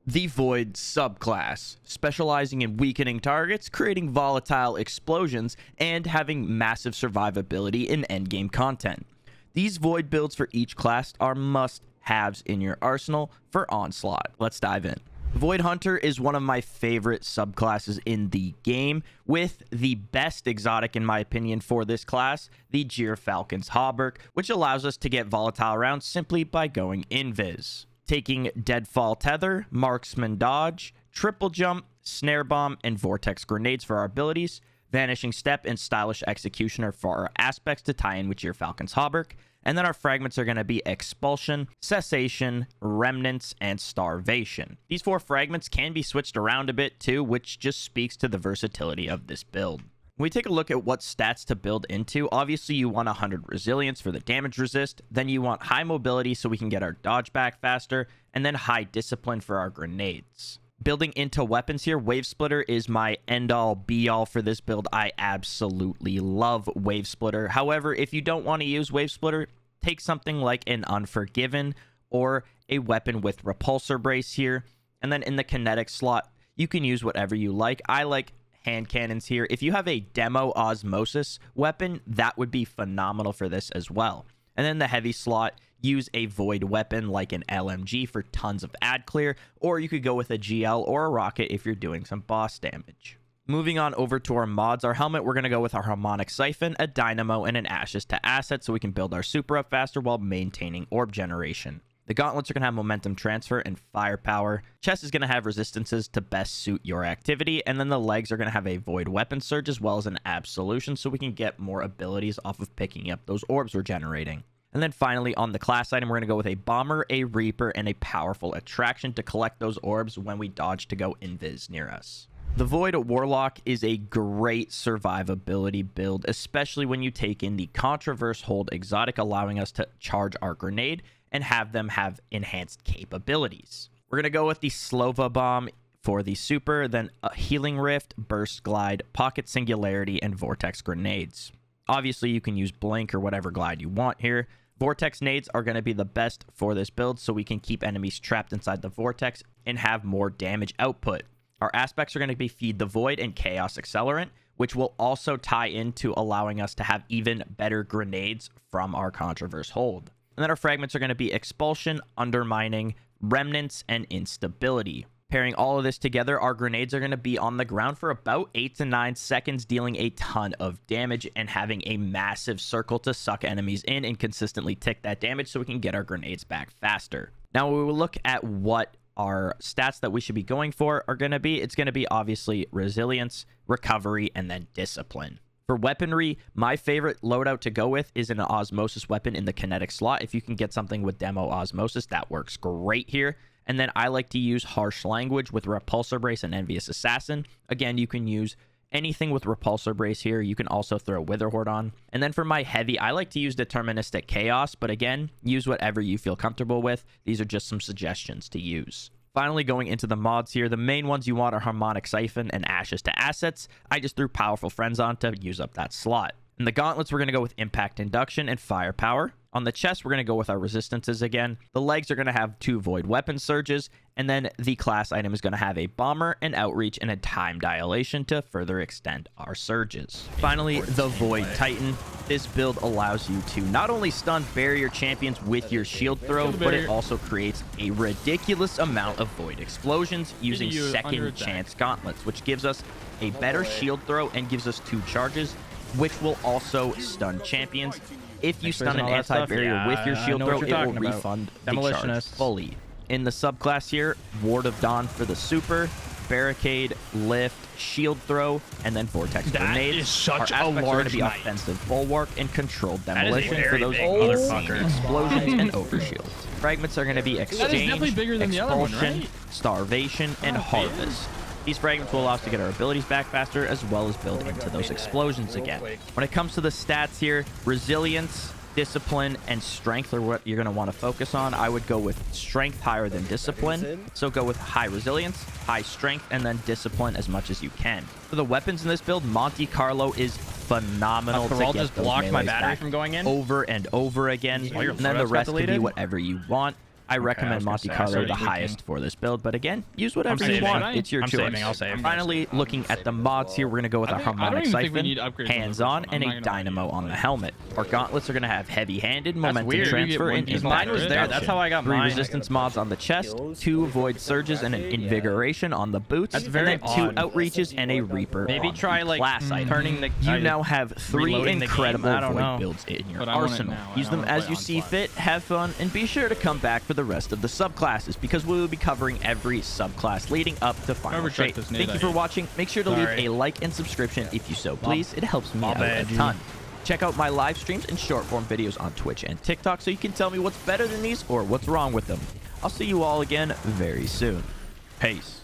The Void subclass, specializing in weakening targets, creating volatile explosions, and having massive survivability in endgame content. These Void builds for each class are must-haves in your arsenal for Onslaught. Let's dive in. Void Hunter is one of my favorite subclasses in the game, with the best exotic in my opinion for this class, the Falcon's Hauberk, which allows us to get volatile rounds simply by going invis. Taking Deadfall Tether, Marksman Dodge, Triple Jump, Snare Bomb, and Vortex Grenades for our abilities, Vanishing Step and Stylish Executioner for our aspects to tie in with Falcon's Hauberk, and then our fragments are going to be Expulsion, Cessation, Remnants, and Starvation. These 4 fragments can be switched around a bit too, which just speaks to the versatility of this build. When we take a look at what stats to build into, obviously you want 100 resilience for the damage resist, then you want high mobility so we can get our dodge back faster, and then high discipline for our grenades. Building into weapons here, Wave Splitter is my end-all be-all for this build. I absolutely love Wave Splitter. However, if you don't want to use Wave Splitter, take something like an Unforgiven or a weapon with Repulsor Brace here. And then in the kinetic slot, you can use whatever you like. I like hand cannons here. If you have a demo osmosis weapon, that would be phenomenal for this as well. And then the heavy slot, use a void weapon like an LMG for tons of ad clear, or you could go with a GL or a rocket if you're doing some boss damage. Moving on over to our mods, our helmet, we're going to go with our Harmonic Siphon, a Dynamo, and an Ashes to Asset so we can build our super up faster while maintaining orb generation. The gauntlets are going to have momentum transfer and firepower. Chest is going to have resistances to best suit your activity. And then the legs are going to have a void weapon surge as well as an absolution so we can get more abilities off of picking up those orbs we're generating. And then finally on the class item, we're going to go with a bomber, a reaper, and a powerful attraction to collect those orbs when we dodge to go invis near us. The Void Warlock is a great survivability build, especially when you take in the Controverse Hold exotic, allowing us to charge our grenade and have them have enhanced capabilities. We're going to go with the Slova Bomb for the super, then a Healing Rift, Burst Glide, Pocket Singularity, and Vortex Grenades. Obviously, you can use Blink or whatever glide you want here. Vortex Nades are going to be the best for this build so we can keep enemies trapped inside the Vortex and have more damage output. Our aspects are going to be Feed the Void and Chaos Accelerant, which will also tie into allowing us to have even better grenades from our Controverse Hold. And then our fragments are going to be Expulsion, Undermining, Remnants, and Instability. Pairing all of this together, our grenades are going to be on the ground for about 8 to 9 seconds, dealing a ton of damage and having a massive circle to suck enemies in and consistently tick that damage so we can get our grenades back faster. Now, we will look at what our stats that we should be going for are going to be. It's going to be obviously resilience, recovery, and then discipline. For weaponry, my favorite loadout to go with is an osmosis weapon in the kinetic slot. If you can get something with demo osmosis, that works great here. And then I like to use Harsh Language with Repulsor Brace and Envious Assassin. Again, you can use anything with Repulsor Brace here. You can also throw Witherhoard on. And then for my heavy, I like to use Deterministic Chaos, but again, use whatever you feel comfortable with. These are just some suggestions to use. Finally, going into the mods here, the main ones you want are Harmonic Siphon and Ashes to Assets. I just threw Powerful Friends on to use up that slot. In the gauntlets, we're going to go with Impact Induction and Firepower. On the chest, we're going to go with our resistances again. The legs are going to have 2 void weapon surges, and then the class item is going to have a bomber, an outreach, and a time dilation to further extend our surges. Finally, the Void Titan. This build allows you to not only stun barrier champions with your shield throw, but it also creates a ridiculous amount of void explosions using second chance gauntlets, which gives us a better shield throw and gives us 2 charges, which will also stun champions. If you stun an anti-barrier with your shield throw, it will refund the charge fully. In the subclass here, Ward of Dawn for the super, Barricade, Lift, Shield Throw, and then Vortex Grenade. Is such Our aspects a are going large to be knight. Offensive Bulwark and Controlled Demolition for those motherfucker. explosions and overshields. Fragments are going to be Exchange, Expulsion, right? Starvation, and Harvest. These fragments will allow us to get our abilities back faster as well as build into those explosions again. When it comes to the stats here, Resilience, Discipline, and Strength are what you're going to want to focus on. I would go with Strength higher than Discipline. So go with high Resilience, high Strength, and then Discipline as much as you can. For the weapons in this build, Monte Carlo is phenomenal to get just those blocked my melees battery back from going in over and over again. And then the rest can be whatever you want. I recommend gonna Monte say, I Carlo started the tweaking. highest for this build, but again, use whatever you saving. want. It's your I'm choice. saving, I'll save. Finally, looking at the mods here, we're going to go with a I don't harmonic even think we need siphon, upgrades on the hands-on, first one. and I'm a not gonna lie to dynamo you, on the but- helmet. Our gauntlets are going to have heavy-handed, momentum weird. transfer, and Because impact mine was there. That's how I got 3 mine. resistance mods on the chest, 2 void surges and an invigoration on the boots, That's and very then 2 odd. outreaches and a reaper. Maybe on try the like class item. turning the. You now have 3 reloading the game. incredible I don't void know. builds in your But I want it arsenal. now. Use I them wanna as play you see Onslaught. fit, have fun, and be sure to come back for the rest of the subclasses because we will be covering every subclass leading up to final Whoever shape. checked this Thank nade you I for hit. watching. Make sure to Sorry. leave a like and subscription if you so please. It helps me out a bad, G. ton. Check out my live streams and short form videos on Twitch and TikTok so you can tell me what's better than these or what's wrong with them. I'll see you all again very soon. Peace.